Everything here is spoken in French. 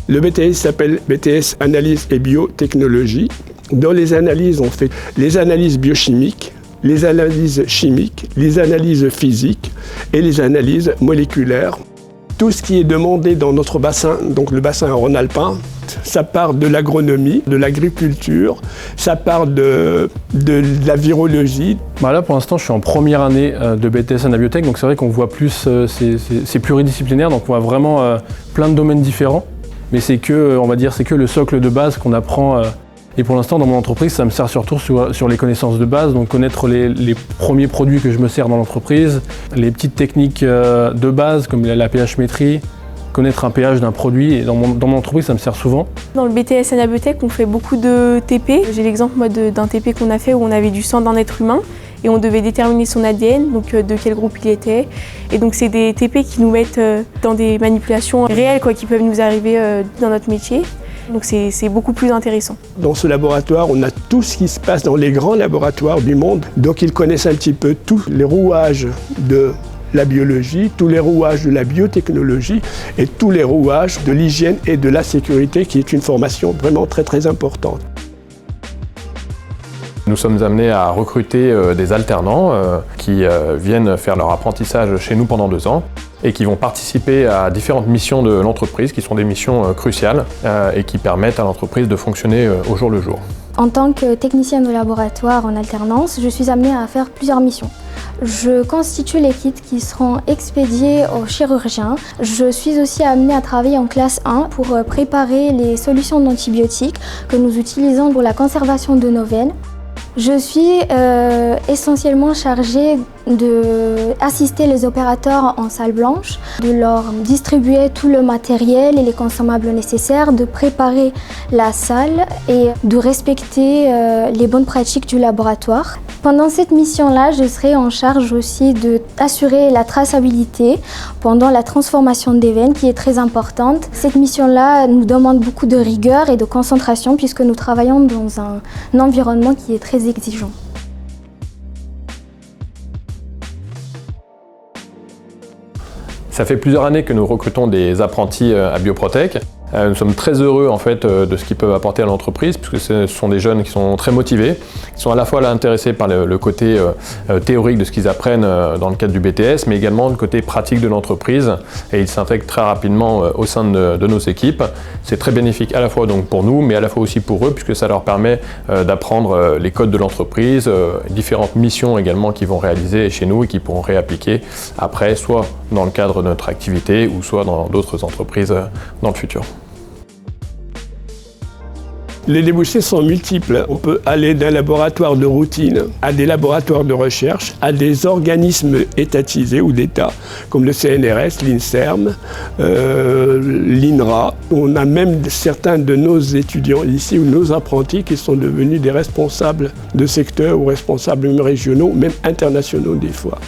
Le BTS s'appelle BTS Analyse et Biotechnologie. Dans les analyses, on fait les analyses biochimiques, les analyses chimiques, les analyses physiques et les analyses moléculaires. Tout ce qui est demandé dans notre bassin, donc le bassin rhône-alpin, ça part de l'agronomie, de l'agriculture, ça part de la virologie. Là, pour l'instant, je suis en première année de BTS Anabiotech, donc c'est vrai qu'on voit plus, c'est pluridisciplinaire, donc on voit vraiment plein de domaines différents. Mais c'est que, on va dire, c'est que le socle de base qu'on apprend. Et pour l'instant, dans mon entreprise, ça me sert surtout sur les connaissances de base, donc connaître les premiers produits que je me sers dans l'entreprise, les petites techniques de base comme la pH-métrie, connaître un pH d'un produit. Et dans mon entreprise, ça me sert souvent. Dans le BTS Anabiotech, on fait beaucoup de TP. J'ai l'exemple moi d'un TP qu'on a fait où on avait du sang d'un être humain et on devait déterminer son ADN, donc de quel groupe il était. Et donc c'est des TP qui nous mettent dans des manipulations réelles qui peuvent nous arriver dans notre métier. Donc c'est beaucoup plus intéressant. Dans ce laboratoire, on a tout ce qui se passe dans les grands laboratoires du monde. Donc ils connaissent un petit peu tous les rouages de la biologie, tous les rouages de la biotechnologie et tous les rouages de l'hygiène et de la sécurité, qui est une formation vraiment très très importante. Nous sommes amenés à recruter des alternants qui viennent faire leur apprentissage chez nous pendant 2 ans et qui vont participer à différentes missions de l'entreprise, qui sont des missions cruciales et qui permettent à l'entreprise de fonctionner au jour le jour. En tant que technicienne de laboratoire en alternance, je suis amenée à faire plusieurs missions. Je constitue les kits qui seront expédiés aux chirurgiens. Je suis aussi amenée à travailler en classe 1 pour préparer les solutions d'antibiotiques que nous utilisons pour la conservation de nos veines. Je suis essentiellement chargée d'assister les opérateurs en salle blanche, de leur distribuer tout le matériel et les consommables nécessaires, de préparer la salle et de respecter les bonnes pratiques du laboratoire. Pendant cette mission-là, je serai en charge aussi d'assurer la traçabilité pendant la transformation des veines qui est très importante. Cette mission-là nous demande beaucoup de rigueur et de concentration puisque nous travaillons dans un environnement qui est très exigeant. Ça fait plusieurs années que nous recrutons des apprentis à Bioprotech. Nous sommes très heureux en fait de ce qu'ils peuvent apporter à l'entreprise, puisque ce sont des jeunes qui sont très motivés, qui sont à la fois là intéressés par le côté théorique de ce qu'ils apprennent dans le cadre du BTS, mais également le côté pratique de l'entreprise, et ils s'intègrent très rapidement au sein de nos équipes. C'est très bénéfique à la fois donc pour nous, mais à la fois aussi pour eux, puisque ça leur permet d'apprendre les codes de l'entreprise, différentes missions également qu'ils vont réaliser chez nous et qu'ils pourront réappliquer après, soit dans le cadre de notre activité ou soit dans d'autres entreprises dans le futur. Les débouchés sont multiples. On peut aller d'un laboratoire de routine à des laboratoires de recherche, à des organismes étatisés ou d'État, comme le CNRS, l'INSERM, l'INRA. On a même certains de nos étudiants ici ou nos apprentis qui sont devenus des responsables de secteur ou responsables régionaux, même internationaux des fois.